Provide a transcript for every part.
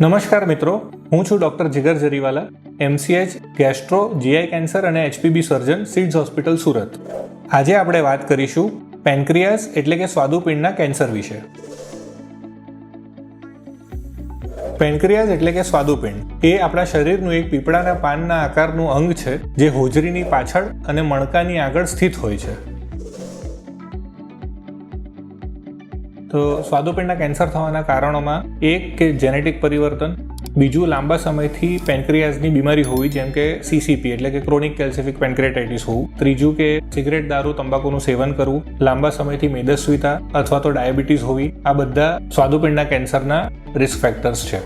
નમસ્કાર મિત્રો, હું છું doctor Jigar Jariwala, MCH gastro, GI cancer અને HPB surgeon, Sids hospital Surat. આજે આપણે વાત કરીશું પેન્ક્રિયાસ એટલે કે સ્વાદુપિંડના કેન્સર વિશે. પેન્ક્રિયાસ એટલે કે સ્વાદુપિંડ એ આપણા શરીરનું એક પીપળાના પાનના આકારનું અંગ છે જે હોજરીની પાછળ અને મણકાની આગળ સ્થિત હોય છે. તો સ્વાદુપિંડના કેન્સર થવાના કારણોમાં એક કે જેનેટિક પરિવર્તન, બીજું લાંબા સમયથી પેન્ક્રિયાસની બીમારી હોવી જેમ કે CCP એટલે કે ક્રોનિક કેલ્સિફિક પેન્ક્રિયાટાઇટિસ હોવું, ત્રીજું કે સિગરેટ, દારૂ, તંબાકુનું સેવન કરવું, લાંબા સમયથી મેદસ્વીતા અથવા તો ડાયાબિટીસ હોવી, આ બધા સ્વાદુપિંડના કેન્સરના રિસ્ક ફેક્ટર્સ છે.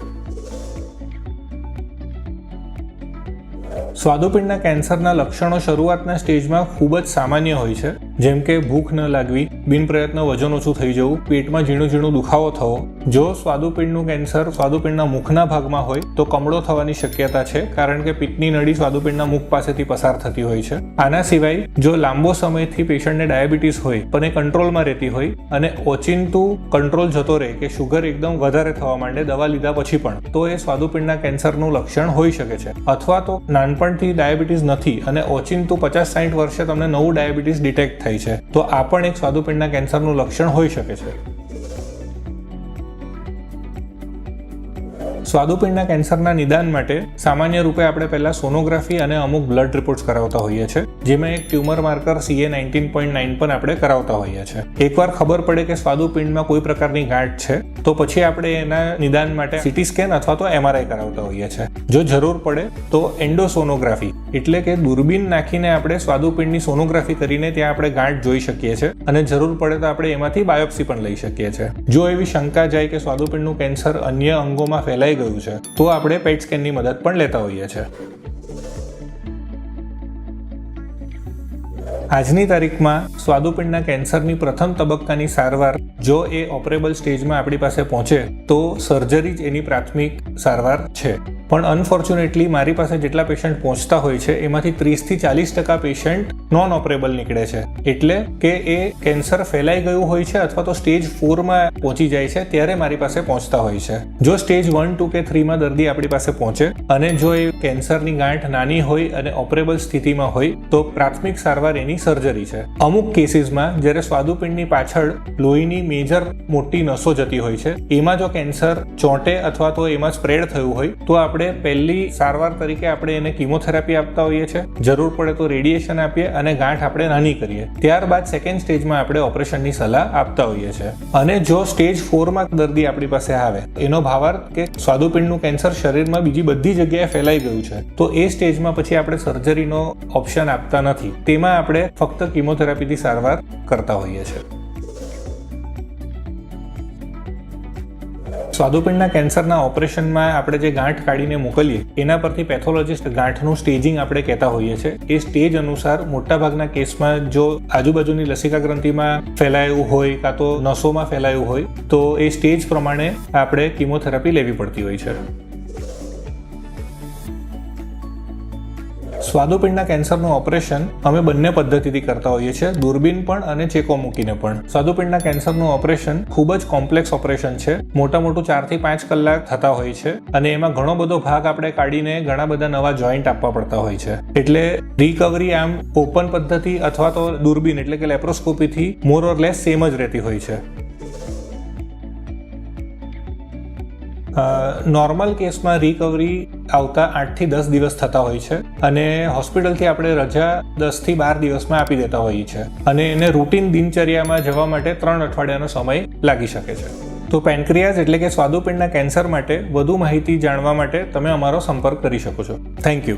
સ્વાદુપિંડના કેન્સરના લક્ષણો શરૂઆતના સ્ટેજમાં ખૂબ જ સામાન્ય હોય છે, જેમ કે ભૂખ ન લાગવી, બિનપ્રયત્ન વજન ઓછું થઈ જવું, પેટમાં ઝીણું દુખાવો થવો. જો સ્વાદુપિંડનું કેન્સર સ્વાદુપિંડના મુખના ભાગમાં હોય તો કમળો થવાની શક્યતા છે, કારણ કે પિત્તની નળી સ્વાદુપિંડના મુખ પાસેથી પસાર થતી હોય છે. આના સિવાય જો લાંબો સમયથી પેશન્ટને ડાયાબિટીસ હોય પણ એ કંટ્રોલમાં રહેતી હોય અને ઓચિંતું કંટ્રોલ જતો રહે કે શુગર એકદમ વધારે થવા માંડે દવા લીધા પછી પણ, તો એ સ્વાદુપિંડના કેન્સરનું લક્ષણ હોઈ શકે છે. અથવા તો નાનપણથી ડાયાબિટીસ નથી અને ઓચિંતું 50-60 વર્ષે તમને નવું ડાયાબિટીસ ડિટેક્ટ થાય છે, તો આ પણ એક સ્વાદુપિંડના કેન્સરનું લક્ષણ હોઈ શકે છે. સ્વાદુપિંડના કેન્સરના નિદાન માટે સામાન્ય રૂપે આપણે પહેલા સોનોગ્રાફી અને અમુક બ્લડ રિપોર્ટ્સ કરાવતા હોઈએ છીએ, જેમાં એક ટ્યુમર માર્કર CA19.9 પણ આપણે કરાવતા હોઈએ છીએ. એકવાર ખબર પડે કે સ્વાદુપિંડમાં કોઈ પ્રકારની ગાંઠ છે તો પછી આપણે એના નિદાન માટે CT સ્કેન અથવા તો MRI કરાવતા હોઈએ છીએ. જો જરૂર પડે તો એન્ડોસોનોગ્રાફી એટલે કે દૂરબીન નાખીને આપણે સ્વાદુપિંડની સોનોગ્રાફી કરીને ત્યાં આપણે ગાંઠ જોઈ શકીએ છીએ અને જરૂર પડે તો આપણે એમાંથી બાયોપ્સી પણ લઈ શકીએ છીએ. જો એવી શંકા જાય કે સ્વાદુપિંડનું કેન્સર અન્ય અંગોમાં ફેલાઈ ગયું છે તો આપણે પેટ સ્કેનની મદદ પણ લેતા હોઈએ છીએ. આજની તારીખમાં સ્વાદુપિંડના કેન્સરની પ્રથમ તબક્કાની સારવાર જો એ ઓપરેબલ સ્ટેજમાં આપણી પાસે પહોંચે તો સર્જરી જ એની પ્રાથમિક સારવાર છે. પણ અનફોર્ચ્યુનેટલી મારી પાસે જેટલા પેશન્ટ પહોંચતા હોય છે એમાંથી 30-40% પેશન્ટ નોન ઓપરેબલ નીકળે છે. એટલે કે એ કેન્સર ફેલાઈ ગયું હોય છે અથવા તો સ્ટેજ 4માં પહોંચી જાય છે ત્યારે મારી પાસે પહોંચતા હોય છે. જો સ્ટેજ 1, 2 કે 3માં દર્દી આપણી પાસે પહોંચે અને જો એ કેન્સરની ગાંઠ નાની હોય અને ઓપરેબલ સ્થિતિમાં હોય તો પ્રાથમિક સારવાર એની સર્જરી છે. અમુક કેસીસમાં જ્યારે સ્વાદુપિંડની પાછળ લોહીની મેજર મોટી નસો જતી હોય છે, એમાં જો કેન્સર ચોંટે અથવા તો એમાં સ્પ્રેડ થયું હોય તો આપણે પહેલી સારવાર તરીકે આપણે એને કિમોથેરાપી આપતા હોઈએ છીએ. જરૂર પડે તો રેડિયેશન આપીએ અને ગાંઠ આપણે નાની કરીએ. ત્યારબાદ સેકન્ડ સ્ટેજમાં આપણે ઓપરેશનની સલાહ આપતા હોઈએ છીએ. અને જો સ્ટેજ 4માં દર્દી આપણી પાસે આવે, એનો ભાવાર્થ કે સ્વાદુપિંડનું કેન્સર શરીરમાં બીજી બધી જગ્યાએ ફેલાઈ ગયું છે, તો એ સ્ટેજમાં પછી આપણે સર્જરીનો ઓપ્શન આપતા નથી. તેમાં આપણે ફક્ત કિમોથેરાપીથી સારવાર કરતા હોઈએ છીએ. સ્વાદુપિંડના કેન્સરના ઓપરેશનમાં આપણે જે ગાંઠ કાઢીને મોકલીએ એના પરથી પેથોલોજીસ્ટ ગાંઠનું સ્ટેજિંગ આપણે કહેતા હોઈએ છીએ. એ સ્ટેજ અનુસાર મોટાભાગના કેસમાં જો આજુબાજુની લસિકા ગ્રંથિમાં ફેલાયું હોય કાં તો નસોમાં ફેલાયું હોય તો એ સ્ટેજ પ્રમાણે આપણે કિમોથેરાપી લેવી પડતી હોય છે. સ્વાદુપિંડના કેન્સરનું ઓપરેશન અમે બંને પદ્ધતિથી કરતા હોઈએ છીએ, દૂરબીન પણ અને ચેકો મૂકીને પણ. સ્વાદુપિંડના કેન્સરનું ઓપરેશન ખૂબ જ કોમ્પ્લેક્સ ઓપરેશન છે. મોટું 4 થી 5 કલાક થતા હોય છે અને એમાં ઘણો બધો ભાગ આપણે કાઢીને ઘણા બધા નવા જોઈન્ટ આપવા પડતા હોય છે. એટલે રિકવરી આમ ઓપન પદ્ધતિ અથવા તો દૂરબીન એટલે કે લેપ્રોસ્કોપીથી મોર ઓર લેસ સેમ જ રહેતી હોય છે. નોર્મલ કેસમાં રિકવરી આવતા 8 થી 10 દિવસ થતા હોય છે અને હોસ્પિટલથી આપણે રજા 10 થી 12 દિવસમાં આપી દેતા હોઈએ છીએ અને એને રૂટીન દિનચર્યામાં જવા માટે 3 અઠવાડિયાનો સમય લાગી શકે છે. તો પેન્ક્રિયાસ એટલે કે સ્વાદુપિંડના કેન્સર માટે વધુ માહિતી જાણવા માટે તમે અમારો સંપર્ક કરી શકો છો. Thank you.